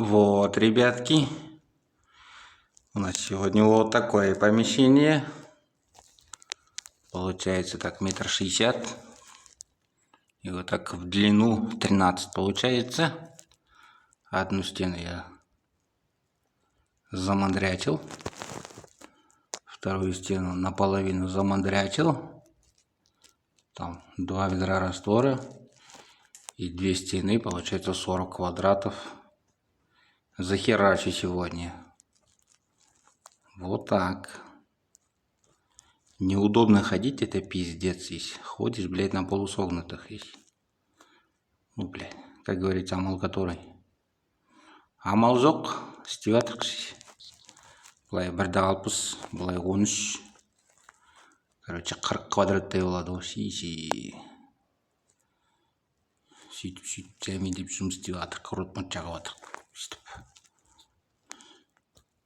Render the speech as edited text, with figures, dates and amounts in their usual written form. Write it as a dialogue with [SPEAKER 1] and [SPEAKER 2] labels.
[SPEAKER 1] Вот, ребятки, у нас сегодня вот такое помещение. Получается так 1,60 м. И вот так в длину 13 получается. Одну стену я замандрячил. Вторую стену наполовину замандрячил. Там 2 ведра раствора. И 2 стены, получается 40 квадратов. Захерачу сегодня. Вот так. Неудобно ходить, это пиздец есть. Ходишь, блядь, на полусогнутых есть. Ну, блядь, как говорится, амал который. Амал жоқ, істеп жатырмыз. Былай 1,60, былай 13. Короче, 40 квадраттай болады ғой, сөйтіп жәмендеп жұмыс істеп жатырмық, рот мұрт жағып жатырмық.